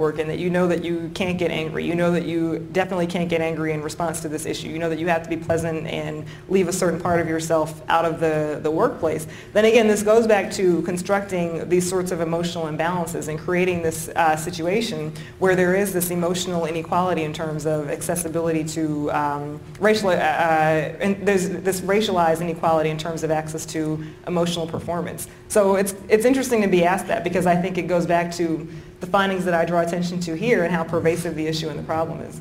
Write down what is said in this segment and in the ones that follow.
work, and that you know that you can't get angry. You know that you definitely can't get angry in response to this issue. You know that you have to be pleasant and leave a certain part of yourself out of the workplace. Then again, this goes back to constructing these sorts of emotional imbalances and creating this situation where there is this emotional inequality in terms of accessibility to and there's this racialized inequality in terms of access to emotional performance. So it's interesting to be asked that, because I think it goes back to the findings that I draw attention to here and how pervasive the issue and the problem is.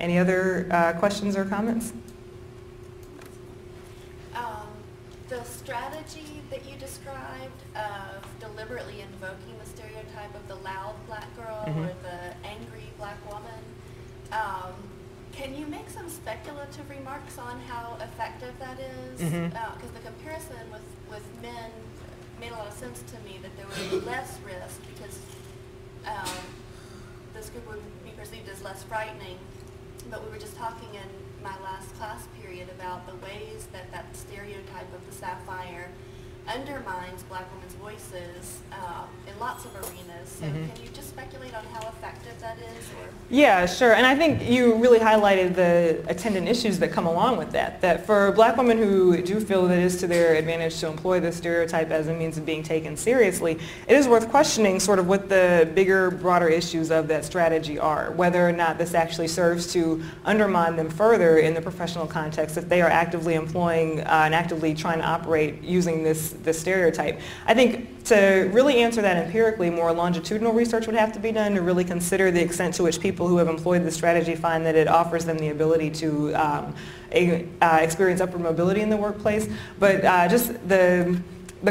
Any other questions or comments? The strategy that you described of deliberately invoking the stereotype of the loud black girl or the angry black woman, can you make some speculative remarks on how effective that is? Because the comparison with men made a lot of sense to me, that there would be less risk because this group would be perceived as less frightening. But we were just talking in my last class period about the ways that that stereotype of the sapphire undermines black women's voices in lots of arenas. So can you just speculate on how effective that is? Or? Yeah, sure. And I think you really highlighted the attendant issues that come along with that. That for black women who do feel that it is to their advantage to employ the stereotype as a means of being taken seriously, it is worth questioning sort of what the bigger, broader issues of that strategy are, whether or not this actually serves to undermine them further in the professional context if they are actively employing and actively trying to operate using this stereotype. I think to really answer that empirically, more longitudinal research would have to be done to really consider the extent to which people who have employed the strategy find that it offers them the ability to experience upward mobility in the workplace. But just the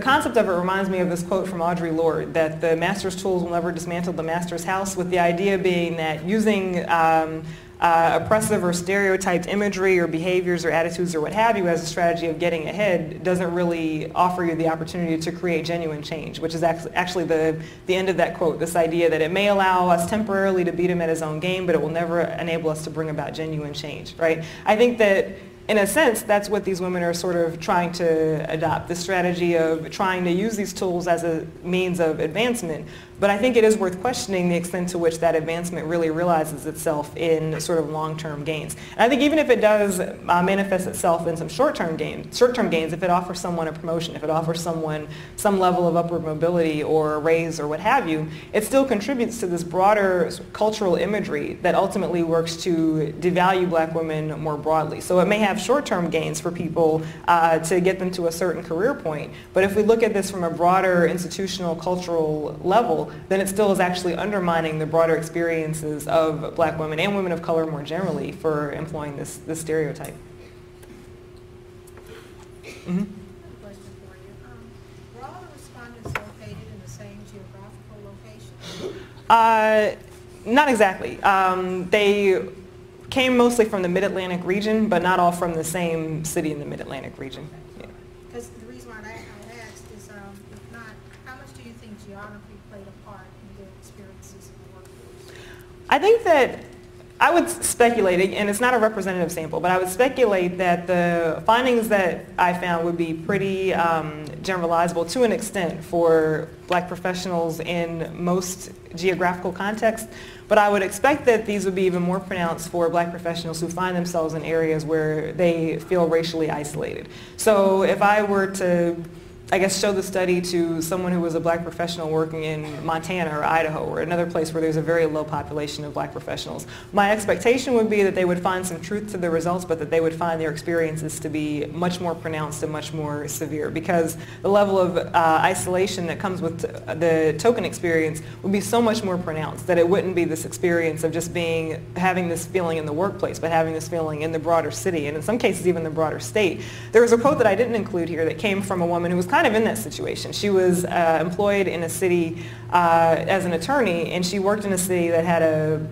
concept of it reminds me of this quote from Audre Lorde, that the master's tools will never dismantle the master's house, with the idea being that using oppressive or stereotyped imagery or behaviors or attitudes or what have you as a strategy of getting ahead doesn't really offer you the opportunity to create genuine change, which is actually the end of that quote, this idea that it may allow us temporarily to beat him at his own game, but it will never enable us to bring about genuine change, right? I think that in a sense, that's what these women are sort of trying to adopt, the strategy of trying to use these tools as a means of advancement. But I think it is worth questioning the extent to which that advancement really realizes itself in sort of long-term gains. And I think even if it does manifest itself in some short-term gains, if it offers someone a promotion, if it offers someone some level of upward mobility or a raise or what have you, it still contributes to this broader cultural imagery that ultimately works to devalue black women more broadly. So it may have short-term gains for people to get them to a certain career point, but if we look at this from a broader institutional cultural level, then it still is actually undermining the broader experiences of black women and women of color more generally for employing this stereotype. Question for you. Were all the respondents located in the same geographical location? Not exactly. They came mostly from the Mid-Atlantic region, but not all from the same city in the Mid-Atlantic region. Because the reason why I asked is, if not, how much do you think geography played a part in their experiences in the workforce? I think that I would speculate, and it's not a representative sample, but I would speculate that the findings that I found would be pretty generalizable to an extent for black professionals in most geographical contexts. But I would expect that these would be even more pronounced for black professionals who find themselves in areas where they feel racially isolated. So if I were to, I guess, show the study to someone who was a black professional working in Montana or Idaho or another place where there's a very low population of black professionals, my expectation would be that they would find some truth to the results, but that they would find their experiences to be much more pronounced and much more severe, because the level of isolation that comes with the token experience would be so much more pronounced that it wouldn't be this experience of just having this feeling in the workplace, but having this feeling in the broader city, and in some cases even the broader state. There was a quote that I didn't include here that came from a woman who was kind of in that situation. She was employed in a city as an attorney, and she worked in a city that had a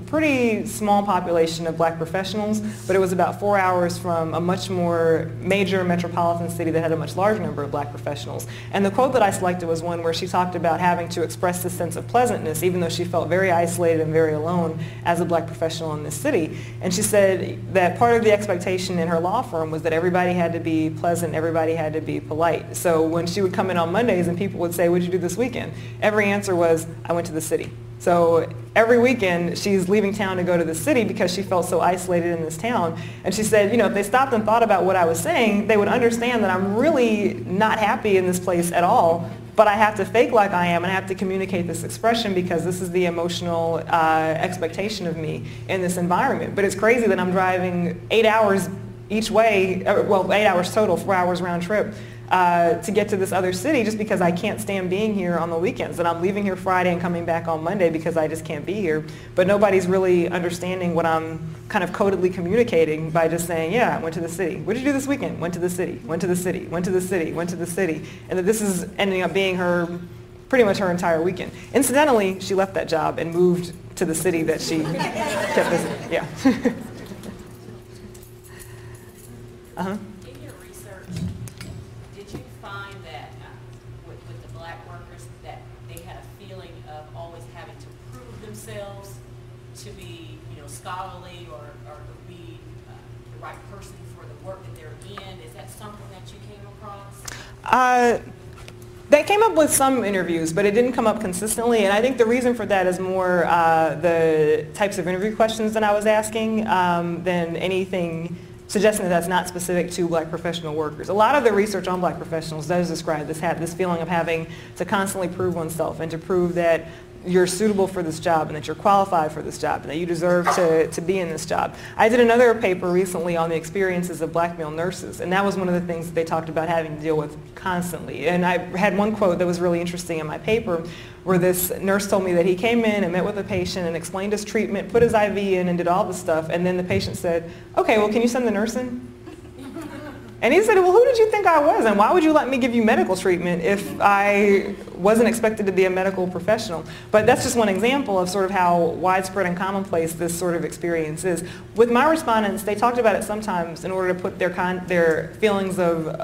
pretty small population of black professionals, but it was about 4 hours from a much more major metropolitan city that had a much larger number of black professionals. And the quote that I selected was one where she talked about having to express this sense of pleasantness, even though she felt very isolated and very alone as a black professional in this city. And she said that part of the expectation in her law firm was that everybody had to be pleasant, everybody had to be polite. So when she would come in on Mondays and people would say, "What'd you do this weekend?" every answer was, "I went to the city." So every weekend she's leaving town to go to the city because she felt so isolated in this town. And she said, if they stopped and thought about what I was saying, they would understand that I'm really not happy in this place at all, but I have to fake like I am and I have to communicate this expression because this is the emotional expectation of me in this environment. But it's crazy that I'm driving 8 hours each way, well, 8 hours total, 4 hours round trip, to get to this other city just because I can't stand being here on the weekends. And I'm leaving here Friday and coming back on Monday because I just can't be here. But nobody's really understanding what I'm kind of codedly communicating by just saying, "Yeah, I went to the city. What did you do this weekend?" "Went to the city, went to the city, went to the city, went to the city." And that this is ending up being pretty much her entire weekend. Incidentally, she left that job and moved to the city that she kept visiting. Yeah. Uh-huh. In your research, did you find that with the black workers that they had a feeling of always having to prove themselves to be, scholarly or to be the right person for the work that they're in? Is that something that you came across? That came up with some interviews, but it didn't come up consistently. And I think the reason for that is more the types of interview questions that I was asking than anything suggesting that that's not specific to black professional workers. A lot of the research on black professionals does describe this feeling of having to constantly prove oneself and to prove that you're suitable for this job and that you're qualified for this job and that you deserve to be in this job. I did another paper recently on the experiences of black male nurses, and that was one of the things that they talked about having to deal with constantly. And I had one quote that was really interesting in my paper where this nurse told me that he came in and met with a patient and explained his treatment, put his IV in and did all the stuff, and then the patient said, "Okay, well, can you send the nurse in?" And he said, "Well, who did you think I was, and why would you let me give you medical treatment if I wasn't expected to be a medical professional?" But that's just one example of sort of how widespread and commonplace this sort of experience is. With my respondents, they talked about it sometimes in order to put their feelings of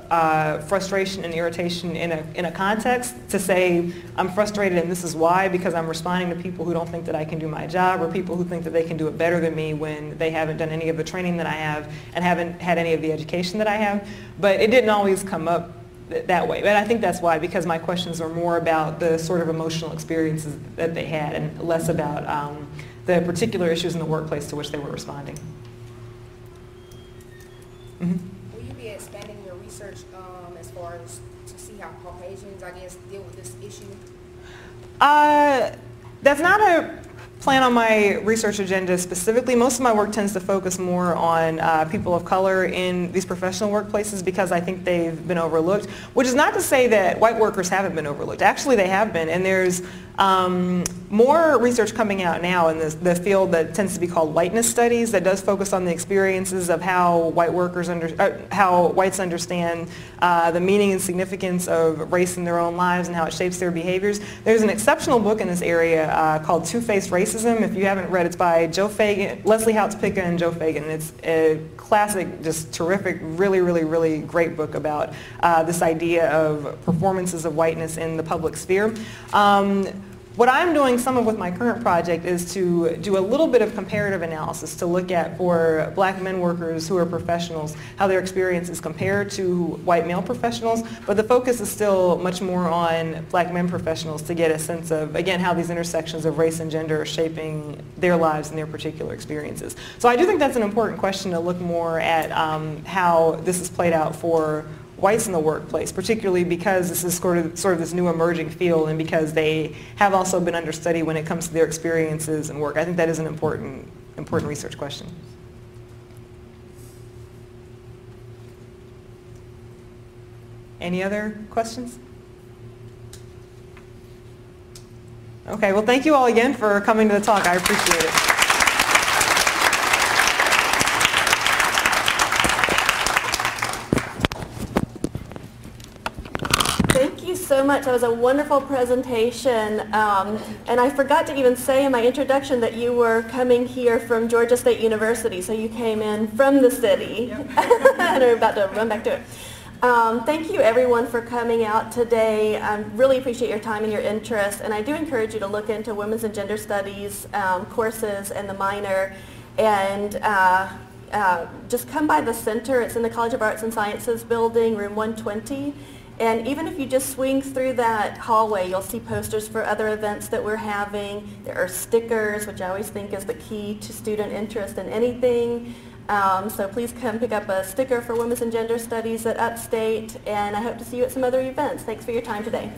frustration and irritation in a context, to say, "I'm frustrated and this is why, because I'm responding to people who don't think that I can do my job, or people who think that they can do it better than me when they haven't done any of the training that I have and haven't had any of the education that I have." But it didn't always come up that way. But I think that's why, because my questions are more about the sort of emotional experiences that they had and less about the particular issues in the workplace to which they were responding. Mm-hmm. Will you be expanding your research as far as to see how Caucasians, I guess, deal with this issue? That's not a plan on my research agenda specifically. Most of my work tends to focus more on people of color in these professional workplaces because I think they've been overlooked, which is not to say that white workers haven't been overlooked. Actually, they have been, and there's more research coming out now in the field that tends to be called whiteness studies that does focus on the experiences of how how whites understand the meaning and significance of race in their own lives and how it shapes their behaviors. There's an exceptional book in this area called Two-Faced Racism. If you haven't read it, it's by Leslie Houts-Picka and Joe Fagan. It's a classic, just terrific, really, really, really great book about this idea of performances of whiteness in the public sphere. What I'm doing some of with my current project is to do a little bit of comparative analysis to look at, for black men workers who are professionals, how their experiences compare to white male professionals, but the focus is still much more on black men professionals to get a sense of, again, how these intersections of race and gender are shaping their lives and their particular experiences. So I do think that's an important question to look more at how this is played out for whites in the workplace, particularly because this is sort of this new emerging field and because they have also been understudied when it comes to their experiences and work. I think that is an important research question. Any other questions? Okay, well, thank you all again for coming to the talk. I appreciate it. Thank you so much. That was a wonderful presentation. And I forgot to even say in my introduction that you were coming here from Georgia State University, so you came in from the city. Yep. And we're about to run back to it. Thank you everyone for coming out today. I really appreciate your time and your interest, and I do encourage you to look into Women's and Gender Studies courses and the minor, and just come by the center. It's in the College of Arts and Sciences building, room 120. And even if you just swing through that hallway, you'll see posters for other events that we're having. There are stickers, which I always think is the key to student interest in anything. So please come pick up a sticker for Women's and Gender Studies at Upstate, and I hope to see you at some other events. Thanks for your time today.